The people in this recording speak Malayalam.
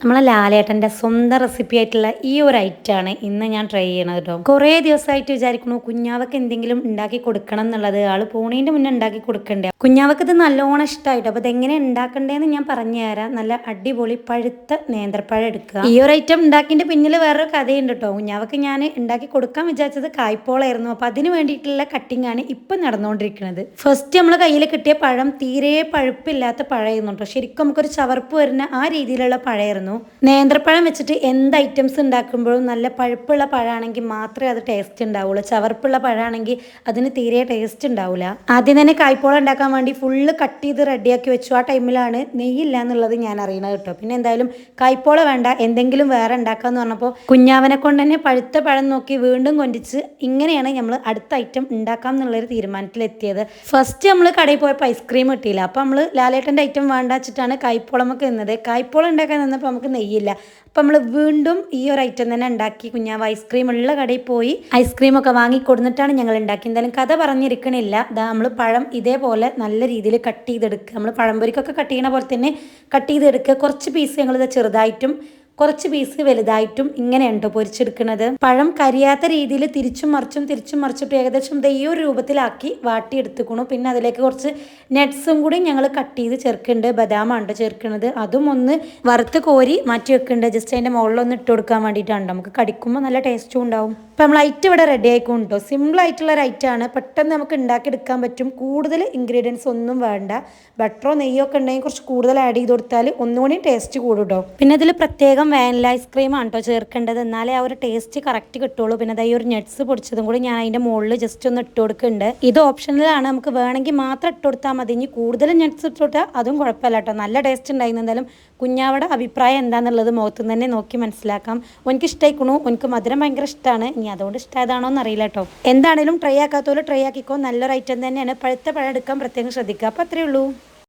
നമ്മളെ ലാലേട്ടൻ്റെ സ്വന്തം റെസിപ്പി ആയിട്ടുള്ള ഈ ഒരു ഐറ്റമാണ് ഇന്ന് ഞാൻ ട്രൈ ചെയ്യണത് കേട്ടോ. കുറേ ദിവസമായിട്ട് വിചാരിക്കണു കുഞ്ഞാവക്ക് എന്തെങ്കിലും ഉണ്ടാക്കി കൊടുക്കണം എന്നുള്ളത്. ആള് പോണേൻ്റെ മുന്നേ ഉണ്ടാക്കി കൊടുക്കണ്ടേ. കുഞ്ഞാവക്ക് ഇത് നല്ലോണം ഇഷ്ടമായിട്ടോ. അപ്പോൾ ഇതെങ്ങനെ ഉണ്ടാക്കണ്ടേന്ന് ഞാൻ പറഞ്ഞു തരാം. നല്ല അടിപൊളി പഴുത്ത നേന്ത്രപ്പഴം എടുക്കുക. ഈ ഒരു ഐറ്റം ഉണ്ടാക്കിൻ്റെ പിന്നിൽ വേറൊരു കഥയുണ്ട് കേട്ടോ. കുഞ്ഞാവക്ക് ഞാൻ ഉണ്ടാക്കി കൊടുക്കാൻ വിചാരിച്ചത് കായ്പോളായിരുന്നു. അപ്പോൾ അതിന് വേണ്ടിയിട്ടുള്ള കട്ടിംഗ് ആണ് ഇപ്പം നടന്നുകൊണ്ടിരിക്കുന്നത്. ഫസ്റ്റ് നമ്മൾ കയ്യിൽ കിട്ടിയ പഴം തീരെ പഴുപ്പില്ലാത്ത പഴമായിരുന്നു കേട്ടോ. ശരിക്കും നമുക്കൊരു ചവർപ്പ് വരുന്ന ആ രീതിയിലുള്ള പഴമായിരുന്നു. നേന്ത്രപ്പഴം വെച്ചിട്ട് എന്ത് ഐറ്റംസ് ഉണ്ടാക്കുമ്പോഴും നല്ല പഴുപ്പുള്ള പഴമാണെങ്കിൽ മാത്രമേ അത് ടേസ്റ്റ് ഉണ്ടാവുള്ളൂ. ചവർപ്പുള്ള പഴമാണെങ്കിൽ അതിന് തീരെ ടേസ്റ്റ് ഉണ്ടാവില്ല. ആദ്യം തന്നെ കായ്പോള ഉണ്ടാക്കാൻ വേണ്ടി ഫുള്ള് കട്ട് ചെയ്ത് റെഡിയാക്കി വെച്ചു. ആ ടൈമിലാണ് നെയ്യില്ല എന്നുള്ളത് ഞാൻ അറിയണത് കേട്ടോ. പിന്നെ എന്തായാലും കായ്പോള വേണ്ട, എന്തെങ്കിലും വേറെ ഉണ്ടാക്കാന്ന് പറഞ്ഞപ്പോൾ കുഞ്ഞാവനെ കൊണ്ട് തന്നെ പഴുത്ത പഴം നോക്കി വീണ്ടും കൊണ്ടിച്ച് ഇങ്ങനെയാണ് നമ്മൾ അടുത്ത ഐറ്റം ഉണ്ടാക്കാം എന്നുള്ളൊരു തീരുമാനത്തിലെത്തിയത്. ഫസ്റ്റ് നമ്മൾ കടയിൽ പോയപ്പോൾ ഐസ്ക്രീം കിട്ടിയില്ല. അപ്പോൾ നമ്മൾ ലാലേട്ടൻ്റെ ഐറ്റം വേണ്ട വെച്ചിട്ടാണ് കായ്പോളമൊക്കെ നിന്നത്. കായ്പോള ഉണ്ടാക്കാൻ നിന്നപ്പോൾ നമുക്ക് നെയ്യില്ല. അപ്പം നമ്മൾ വീണ്ടും ഈ ഒരു ഐറ്റം തന്നെ ഉണ്ടാക്കി. കുഞ്ഞാവ് ഐസ്ക്രീം ഉള്ള കടയിൽ പോയി ഐസ്ക്രീമൊക്കെ വാങ്ങി കൊടുത്തിട്ടാണ് ഞങ്ങൾ ഉണ്ടാക്കി. എന്തായാലും കഥ പറഞ്ഞിരിക്കണില്ല. ഇതാ നമ്മൾ പഴം ഇതേപോലെ നല്ല രീതിയിൽ കട്ട് ചെയ്തെടുക്കുക. നമ്മൾ പഴംപൊരിക്കൊക്കെ കട്ട് ചെയ്യണ പോലെ തന്നെ കട്ട് ചെയ്തെടുക്കുക. കുറച്ച് പീസ് ഞങ്ങളിത് ചെറുതായിട്ടും കുറച്ച് പീസ് വലുതായിട്ടും ഇങ്ങനെയുണ്ടോ പൊരിച്ചെടുക്കുന്നത്. പഴം കരിയാത്ത രീതിയിൽ തിരിച്ചും മറിച്ചിട്ട് ഏകദേശം ഈ ഒരു രൂപത്തിലാക്കി വാട്ടിയെടുത്തുക്കണു. പിന്നെ അതിലേക്ക് കുറച്ച് നട്ട്സും കൂടി ഞങ്ങൾ കട്ട് ചെയ്ത് ചേർക്കുന്നുണ്ട്. ബദാമാണ് ചേർക്കുന്നത്. അതും ഒന്ന് വറുത്ത് കോരി മാറ്റി വെക്കുന്നുണ്ട്. ജസ്റ്റ് അതിൻ്റെ മുകളിലൊന്ന് ഇട്ട് കൊടുക്കാൻ വേണ്ടിയിട്ടാണ്. നമുക്ക് കടിക്കുമ്പോൾ നല്ല ടേസ്റ്റും ഉണ്ടാവും. അപ്പം നമ്മൾ ഐറ്റം ഇവിടെ റെഡി ആയിക്കോട്ടോ. കേട്ടോ. സിമ്പിൾ ആയിട്ടുള്ള ഒരു ഐറ്റമാണ്. പെട്ടെന്ന് നമുക്ക് ഉണ്ടാക്കിയെടുക്കാൻ പറ്റും. കൂടുതൽ ഇൻഗ്രീഡിയൻസ് ഒന്നും വേണ്ട. ബട്ടറോ നെയ്യോ ഒക്കെ ഉണ്ടെങ്കിൽ കുറച്ച് കൂടുതൽ ആഡ് ചെയ്ത് കൊടുത്താൽ ഒന്നുകൂടി ടേസ്റ്റ് കൂടും കേട്ടോ. പിന്നെ ഇതിൽ പ്രത്യേകം വാനില ഐസ്ക്രീം ആണ് കേട്ടോ ചേർക്കേണ്ടത്. എന്നാലേ ആ ഒരു ടേസ്റ്റ് കറക്റ്റ് കിട്ടുള്ളൂ. പിന്നെ അതായത് ഒരു നട്ട്സ് പൊടിച്ചതും കൂടി ഞാൻ അതിൻ്റെ മുകളിൽ ജസ്റ്റ് ഒന്ന് ഇട്ട് കൊടുക്കുന്നുണ്ട്. ഇത് ഓപ്ഷനിലാണ്. നമുക്ക് വേണമെങ്കിൽ മാത്രം ഇട്ട് കൊടുത്താൽ മതി. ഇനി കൂടുതൽ നട്ട്സ് ഇട്ട് കൊടുത്താൽ അതും കുഴപ്പമില്ല കേട്ടോ. നല്ല ടേസ്റ്റ് ഉണ്ടായിരുന്നു. എന്തായാലും കുഞ്ഞാവയുടെ അഭിപ്രായം എന്താണെന്നുള്ളത് മുഖത്ത് നിന്ന് തന്നെ നോക്കി മനസ്സിലാക്കാം. എനിക്ക് ഇഷ്ടമായിക്കണു. എനിക്ക് മധുരം ഭയങ്കര ഇഷ്ടമാണ്. ഇനി അതുകൊണ്ട് ഇഷ്ടമായതാണോ എന്ന് അറിയില്ല കേട്ടോ. എന്താണേലും ട്രൈ ആക്കാത്തപോലെ ട്രൈ ആക്കിക്കോ. നല്ലൊരു ഐറ്റം തന്നെയാണ്. പഴുത്ത പഴം എടുക്കാൻ പ്രത്യേകം ശ്രദ്ധിക്കുക. അപ്പോൾ അത്രയേ ഉള്ളൂ.